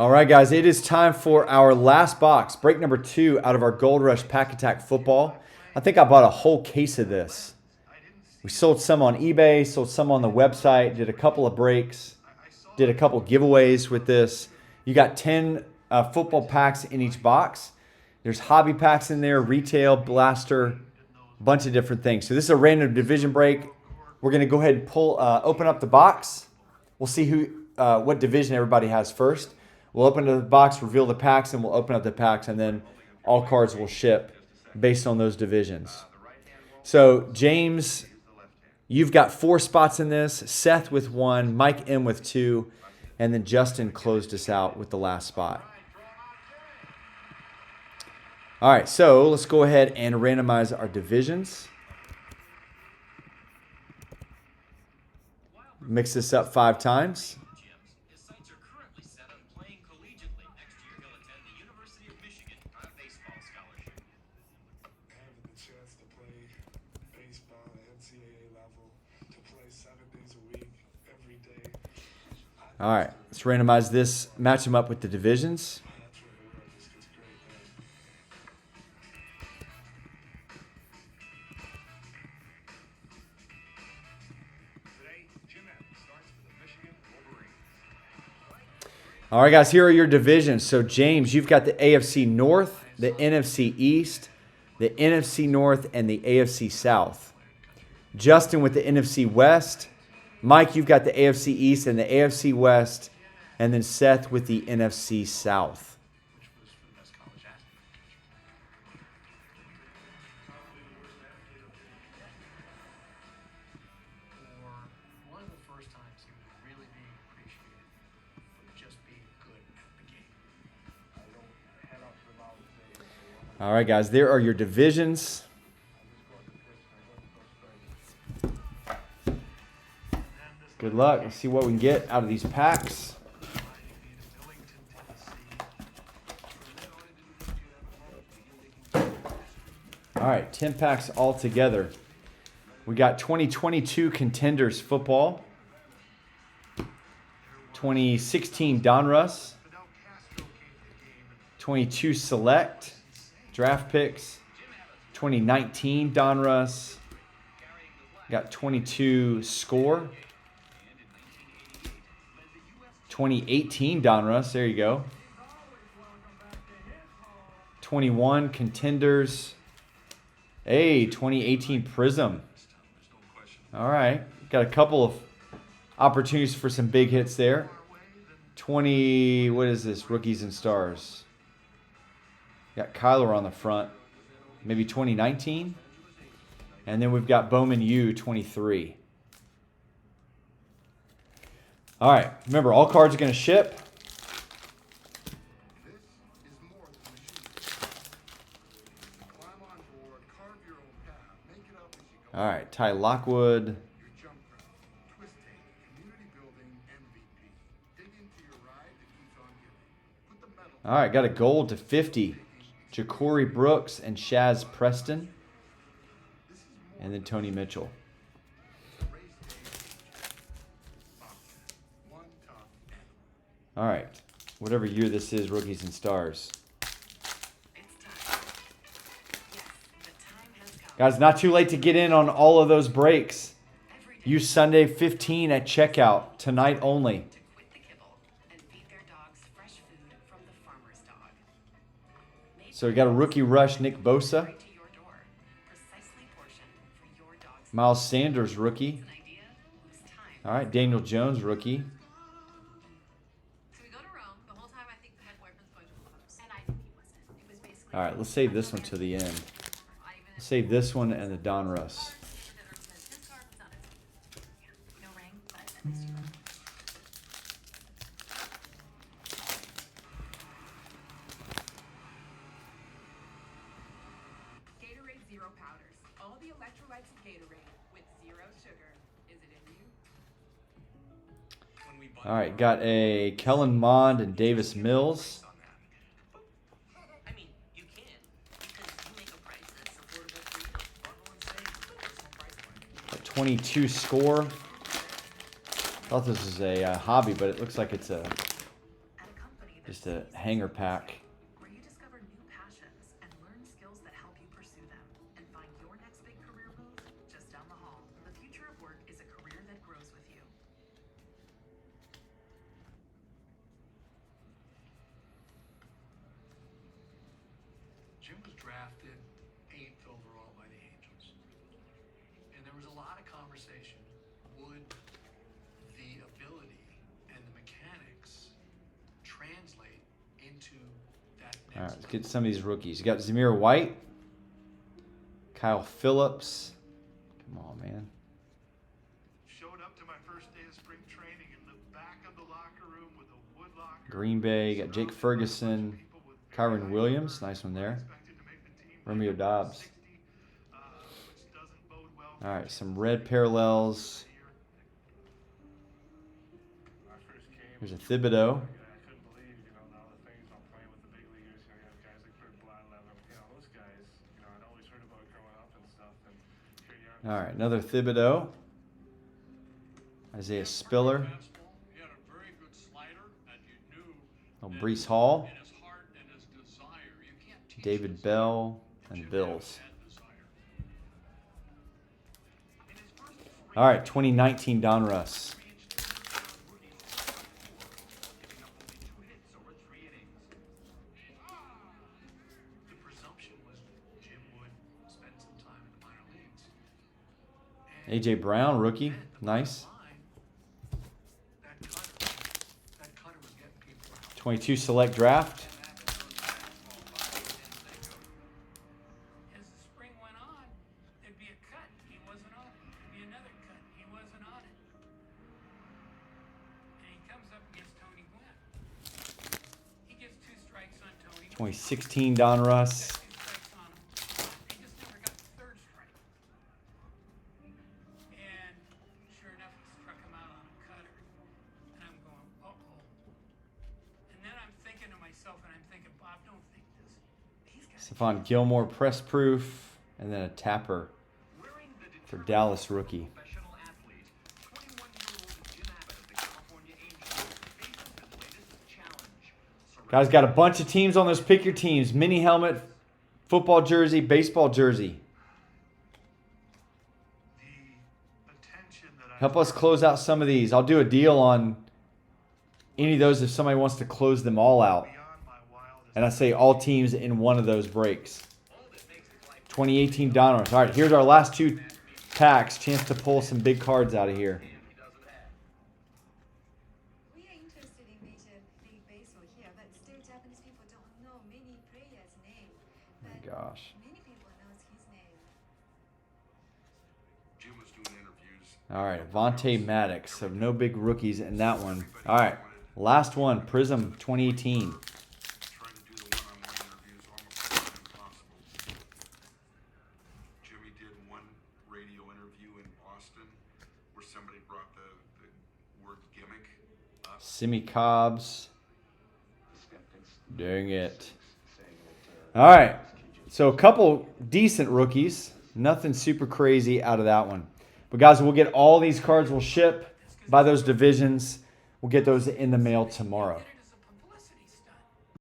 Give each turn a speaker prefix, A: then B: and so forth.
A: All right, guys, it is time for our last box. Break number 2 out of our Gold Rush Pack Attack football. I think I bought a whole case of this. We sold some on eBay, sold some on the website, did a couple of breaks, did a couple giveaways with this. You got 10 football packs in each box. There's hobby packs in there, retail, blaster, a bunch of different things. So this is a random division break. We're going to go ahead and open up the box. We'll see what division everybody has first. We'll open the box, reveal the packs, and we'll open up the packs, and then all cards will ship based on those divisions. So, James, you've got 4 spots in this. Seth with 1, Mike M with 2, and then Justin closed us out with the last spot. All right, so let's go ahead and randomize our divisions. Mix this up 5 times. All right, let's randomize this, match them up with the divisions. All right, guys, here are your divisions. So, James, you've got the AFC North, the NFC East, the NFC North, and the AFC South. Justin with the NFC West. Mike, you've got the AFC East and the AFC West, and then Seth with the NFC South. All right, guys, there are your divisions. Good luck. Let's see what we can get out of these packs. All right, 10 packs all together. We got 2022 Contenders football, 2016 Donruss, 22 Select draft picks, 2019 Donruss, got 22 Score, 2018 Donruss, there you go. 21 Contenders. Hey, 2018 Prism. All right, got a couple of opportunities for some big hits there. 20, what is this? Rookies and Stars. Got Kyler on the front. Maybe 2019. And then we've got Bowman U 23. All right, remember, all cards are going to ship. All right, Ty Lockwood. All right, got a gold to 50. Ja'Cory Brooks and Shaz Preston. And then Tony Mitchell. All right, whatever year this is, Rookies and Stars. Guys, not too late to get in on all of those breaks. Use Sunday 15 at checkout, tonight only. So we got a rookie rush, Nick Bosa. Miles Sanders, rookie. All right, Daniel Jones, rookie. All right, let's save this one to the end. Let's save this one and the Donruss.
B: Gatorade Zero powders. All the electrolytes of Gatorade with zero sugar. Is it in you?
A: All right, got a Kellen Mond and Davis Mills. 22 Score. Thought this was a hobby, but it looks like it's Just a hanger pack.
B: Where you discover new passions and learn skills that help you pursue them and find your next big career move just down the hall. The future of work is a career that grows with you.
C: Jim was drafted 8th overall by the Angels. And there was a lot of conversation. Would the ability and the mechanics translate into that next
A: All right, let's
C: level?
A: get some of these rookies. You got Zamir White, Kyle Phillips. Come on, man.
C: Showed up to my first day of spring training in the back of the locker room with a wood locker.
A: Green Bay, you got Jake Ferguson, Kyron Williams. Nice one there. Romeo Dobbs. All right, some red parallels. Here's a Thibodeau.
D: I couldn't believe, now the things I'm playing with the big leaguers. You have guys like Kurt Blatlev, those guys, I'd always heard about growing up and stuff. And here you are.
A: All right, another Thibodeau. Isaiah Spiller.
C: He had a very good slider, and you knew
A: Oh, Brees Hall.
C: in his heart and his desire. You can't teach
A: David
C: this.
A: Bell and
C: Jim
A: Bills.
C: had desire.
A: All right, 2019 Donruss.
C: The presumption was Jim would spend some time in the minor leagues.
A: AJ Brown, rookie. Nice.
C: That cutter was getting people out.
A: 22 select draft.
B: As the spring went on, there'd be a cut. He wasn't on it. There'd be another cut. He wasn't on it. And he comes up against Tony Gwynn. He gets 2 strikes on Tony.
A: 2016 Donruss.
B: 2 strikes on him. He just never got the 3rd strike. And sure enough, he struck him out on a cutter. And I'm going, uh-oh. And then I'm thinking to myself, and I'm thinking, Bob, don't think this. He's got
A: Stephon Gilmore, press proof. And then a Tapper for Dallas rookie.
E: Professional athlete, 21-year-old Jim Abbott of the California Angels faces his latest challenge.
A: Guys, got a bunch of teams on those pick your teams. Mini helmet, football jersey, baseball jersey.
C: The attention that I
A: Help us close out some of these. I'll do a deal on any of those if somebody wants to close them all out.
C: beyond my wildest
A: And I say all teams in one of those breaks. 2018 Donruss. All right, here's our last 2 packs. Chance to pull some big cards out of here.
F: We are interested in Major League Baseball here, but still Japanese people don't know many players' names.
A: Oh my
F: But
A: gosh.
F: many people knows his name.
C: Jim was doing interviews.
A: All right, Avante Maddox. So no big rookies in that one. All right, last one. Prism 2018.
C: Trying to do the one-on-one interviews almost impossible. Jimmy did one radio interview in Boston where somebody brought the word gimmick up.
A: Simi Cobbs. Dang it. All right, so a couple decent rookies. Nothing super crazy out of that one. But guys, we'll get all these cards. We'll ship by those divisions. We'll get those in the mail tomorrow.